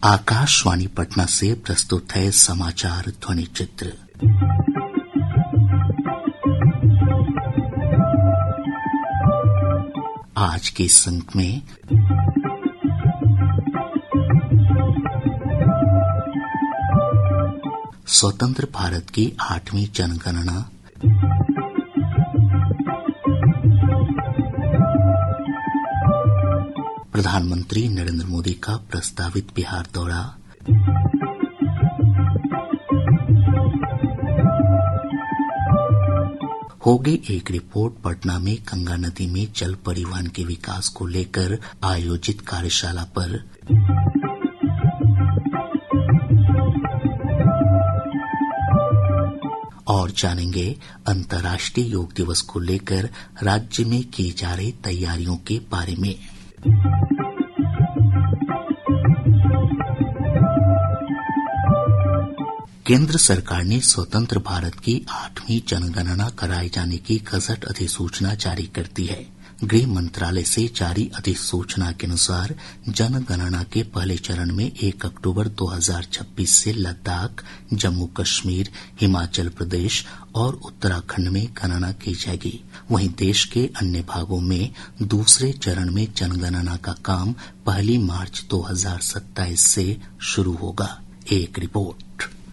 आकाशवाणी पटना से प्रस्तुत है समाचार ध्वनि चित्र। आज के इस अंक में स्वतंत्र भारत की 8वीं जनगणना, प्रधानमंत्री नरेंद्र मोदी का प्रस्तावित बिहार दौरा, होगी एक रिपोर्ट पटना में गंगा नदी में जल परिवहन के विकास को लेकर आयोजित कार्यशाला पर, और जानेंगे अंतर्राष्ट्रीय योग दिवस को लेकर राज्य में की जा रही तैयारियों के बारे में। केंद्र सरकार ने स्वतंत्र भारत की 8वीं जनगणना कराए जाने की गजट अधिसूचना जारी कर दी है। गृह मंत्रालय से जारी अधिसूचना के अनुसार जनगणना के पहले चरण में 1 अक्टूबर 2026 से लद्दाख, जम्मू कश्मीर, हिमाचल प्रदेश और उत्तराखंड में गणना की जाएगी। वहीं देश के अन्य भागों में दूसरे चरण में जनगणना का काम 1 मार्च 2027 से शुरू होगा। एक रिपोर्ट।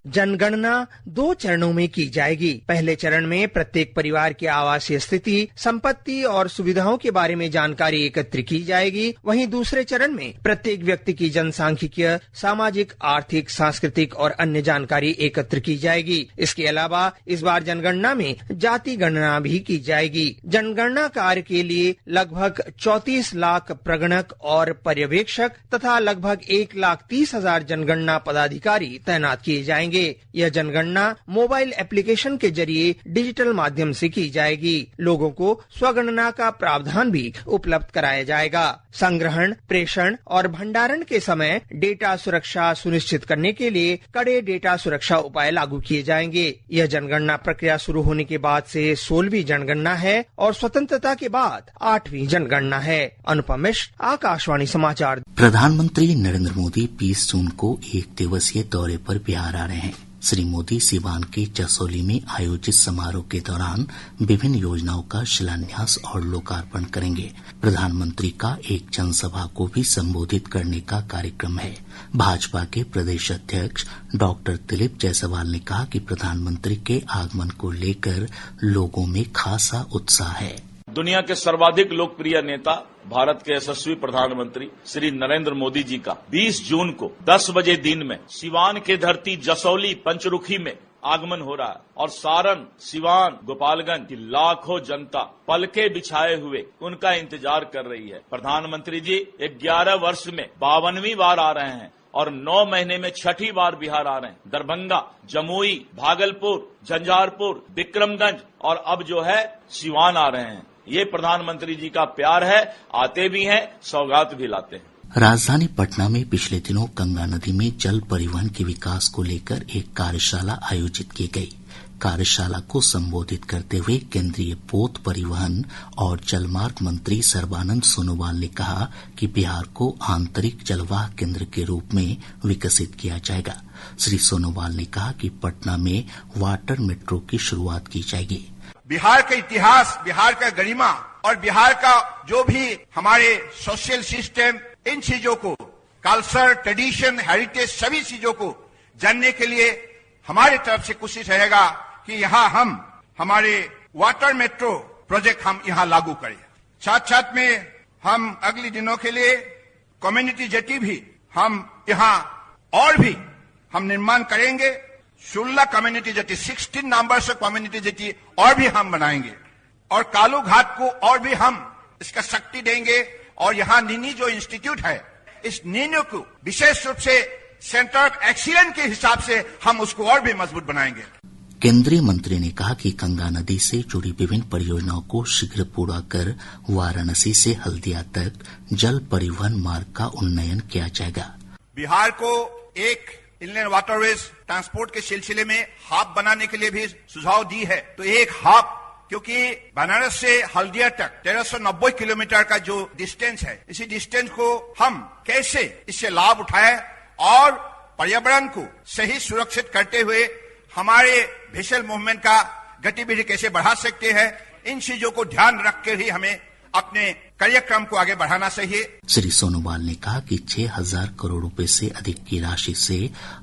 जनगणना 2 चरणों में की जाएगी। पहले चरण में प्रत्येक परिवार की आवासीय स्थिति, संपत्ति और सुविधाओं के बारे में जानकारी एकत्र की जाएगी। वहीं दूसरे चरण में प्रत्येक व्यक्ति की जनसांख्यिकीय, सामाजिक, आर्थिक, सांस्कृतिक और अन्य जानकारी एकत्र की जाएगी। इसके अलावा इस बार जनगणना में जाति गणना भी की जाएगी। जनगणना कार्य के लिए लगभग 34 लाख प्रगणक और पर्यवेक्षक तथा लगभग 1,30,000 जनगणना पदाधिकारी तैनात किए जाएंगे। यह जनगणना मोबाइल एप्लीकेशन के जरिए डिजिटल माध्यम से की जाएगी। लोगों को स्वगणना का प्रावधान भी उपलब्ध कराया जाएगा। संग्रहण, प्रेषण और भंडारण के समय डेटा सुरक्षा सुनिश्चित करने के लिए कड़े डेटा सुरक्षा उपाय लागू किए जाएंगे। यह जनगणना प्रक्रिया शुरू होने के बाद से 16वीं जनगणना है और स्वतंत्रता के बाद 8वीं जनगणना है। अनुपम मिश्र, आकाशवाणी समाचार। प्रधानमंत्री नरेंद्र मोदी 20 जून को 1 दिवसीय दौरे पर बिहार आ रहे हैं। श्री मोदी सीवान के जसौली में आयोजित समारोह के दौरान विभिन्न योजनाओं का शिलान्यास और लोकार्पण करेंगे। प्रधानमंत्री का एक जनसभा को भी संबोधित करने का कार्यक्रम है। भाजपा के प्रदेश अध्यक्ष डॉक्टर दिलीप जायसवाल ने कहा कि प्रधानमंत्री के आगमन को लेकर लोगों में खासा उत्साह है। दुनिया के सर्वाधिक लोकप्रिय नेता भारत के यशस्वी प्रधानमंत्री श्री नरेंद्र मोदी जी का 20 जून को 10 बजे दिन में सिवान के धरती जसौली पंचरुखी में आगमन हो रहा है और सारण, सिवान, गोपालगंज की लाखों जनता पलके बिछाए हुए उनका इंतजार कर रही है। प्रधानमंत्री जी 11 वर्ष में 52वीं बार आ रहे हैं और 9 महीने में 6ठी बार बिहार आ रहे हैं। दरभंगा, जमुई, भागलपुर, झंझारपुर, विक्रमगंज और अब जो है सिवान आ रहे हैं। ये प्रधानमंत्री जी का प्यार है। आते भी हैं, सौगात भी लाते हैं। राजधानी पटना में पिछले दिनों गंगा नदी में जल परिवहन के विकास को लेकर एक कार्यशाला आयोजित की गई। कार्यशाला को संबोधित करते हुए केंद्रीय पोत परिवहन और जलमार्ग मंत्री सर्बानंद सोनोवाल ने कहा कि बिहार को आंतरिक जलवाह केंद्र के रूप में विकसित किया जाएगा। श्री सोनोवाल ने कहा कि पटना में वाटर मेट्रो की शुरुआत की जाएगी। बिहार का इतिहास, बिहार का गरिमा और बिहार का जो भी हमारे सोशल सिस्टम, इन चीजों को, कल्चर, ट्रेडिशन, हेरिटेज, सभी चीजों को जानने के लिए हमारे तरफ से कोशिश रहेगा कि यहाँ हम हमारे वाटर मेट्रो प्रोजेक्ट हम यहाँ लागू करें। साथ साथ में हम अगले दिनों के लिए कम्युनिटी जेटी भी हम यहाँ और भी हम निर्माण करेंगे। 16 कम्युनिटी जेटी, 16 नंबर से कम्युनिटी जेटी और भी हम बनाएंगे और कालू घाट को और भी हम इसका शक्ति देंगे। और यहाँ नीनी जो इंस्टीट्यूट है, इस नीनी को विशेष रूप से सेंटर ऑफ एक्सीलेंस के हिसाब से हम उसको और भी मजबूत बनाएंगे। केंद्रीय मंत्री ने कहा कि गंगा नदी से जुड़ी विभिन्न परियोजनाओं को शीघ्र पूरा कर वाराणसी से हल्दिया तक जल परिवहन मार्ग का उन्नयन किया जाएगा। बिहार को एक इनलैंड वाटरवेज ट्रांसपोर्ट के सिलसिले में हब बनाने के लिए भी सुझाव दी है। तो एक हब, क्योंकि बनारस से हल्दिया तक 1390 किलोमीटर का जो डिस्टेंस है, इसी डिस्टेंस को हम कैसे इससे लाभ उठाएं और पर्यावरण को सही सुरक्षित करते हुए हमारे विशल मूवमेंट का गतिविधि कैसे बढ़ा सकते हैं, इन चीजों को ध्यान रखकर ही हमें अपने कार्यक्रम को आगे बढ़ाना चाहिए। श्री सोनोवाल ने कहा कि 6,000 करोड़ रुपए से अधिक की राशि से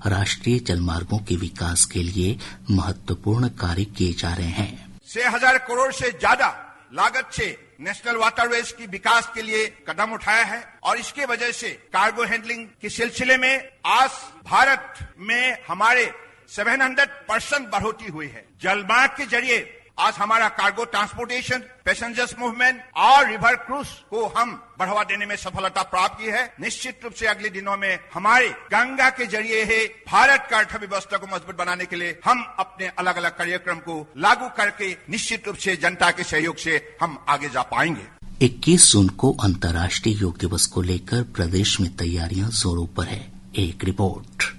राष्ट्रीय जलमार्गों के विकास के लिए महत्वपूर्ण कार्य किए जा रहे हैं। 6,000 करोड़ से ज्यादा लागत से नेशनल वाटरवेज की विकास के लिए कदम उठाया है और इसके वजह से कार्गो हैंडलिंग के सिलसिले में आज भारत में हमारे 700% बढ़ोतरी हुई है। जलमार्ग के जरिए आज हमारा कार्गो ट्रांसपोर्टेशन, पैसेंजर्स मूवमेंट और रिवर क्रूज को हम बढ़ावा देने में सफलता प्राप्त की है। निश्चित रूप से अगले दिनों में हमारे गंगा के जरिए है भारत का अर्थव्यवस्था को मजबूत बनाने के लिए हम अपने अलग अलग कार्यक्रम को लागू करके निश्चित रूप से जनता के सहयोग से हम आगे जा पाएंगे। 21 जून को अंतर्राष्ट्रीय योग दिवस को लेकर प्रदेश में तैयारियां जोरों पर है। एक रिपोर्ट।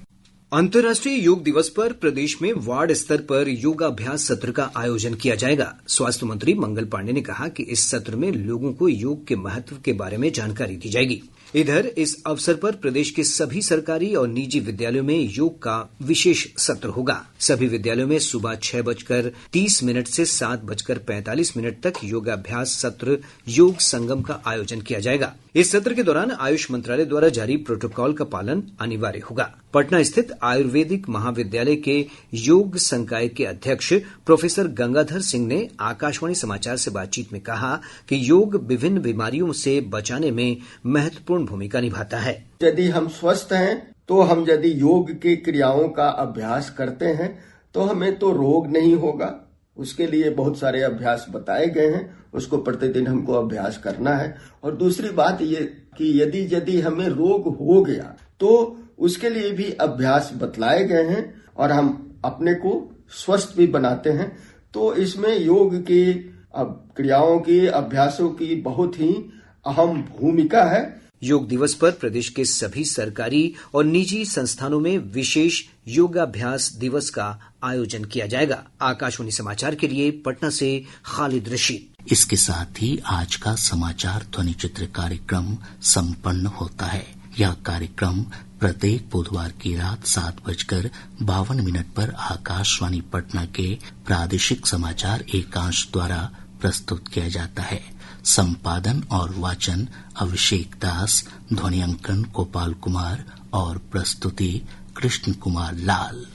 अंतर्राष्ट्रीय योग दिवस पर प्रदेश में वार्ड स्तर पर योगाभ्यास सत्र का आयोजन किया जाएगा। स्वास्थ्य मंत्री मंगल पांडे ने कहा कि इस सत्र में लोगों को योग के महत्व के बारे में जानकारी दी जाएगी। इधर इस अवसर पर प्रदेश के सभी सरकारी और निजी विद्यालयों में योग का विशेष सत्र होगा। सभी विद्यालयों में सुबह 6:30 से 7:45 तक योगाभ्यास सत्र योग संगम का आयोजन किया जाएगा। इस सत्र के दौरान आयुष मंत्रालय द्वारा जारी प्रोटोकॉल का पालन अनिवार्य होगा। पटना स्थित आयुर्वेदिक महाविद्यालय के योग संकाय के अध्यक्ष प्रोफेसर गंगाधर सिंह ने आकाशवाणी समाचार से बातचीत में कहा कि योग विभिन्न बीमारियों से बचाने में महत्वपूर्ण भूमिका निभाता है। यदि हम स्वस्थ हैं तो हम यदि योग की क्रियाओं का अभ्यास करते हैं तो हमें तो रोग नहीं होगा। उसके लिए बहुत सारे अभ्यास बताए गए हैं, उसको प्रतिदिन हमको अभ्यास करना है। और दूसरी बात ये कि यदि हमें रोग हो गया तो उसके लिए भी अभ्यास बतलाए गए हैं और हम अपने को स्वस्थ भी बनाते हैं। तो इसमें योग की क्रियाओं की अभ्यासों की बहुत ही अहम भूमिका है। योग दिवस पर प्रदेश के सभी सरकारी और निजी संस्थानों में विशेष योगाभ्यास दिवस का आयोजन किया जाएगा। आकाशवाणी समाचार के लिए पटना से खालिद रशीद। इसके साथ ही आज का समाचार ध्वनि चित्र कार्यक्रम संपन्न होता है। यह कार्यक्रम प्रत्येक बुधवार की रात 7:52 पर आकाशवाणी पटना के प्रादेशिक समाचार एकांश द्वारा प्रस्तुत किया जाता है। संपादन और वाचन अभिषेक दास, ध्वनियांकन गोपाल कुमार और प्रस्तुति कृष्ण कुमार लाल।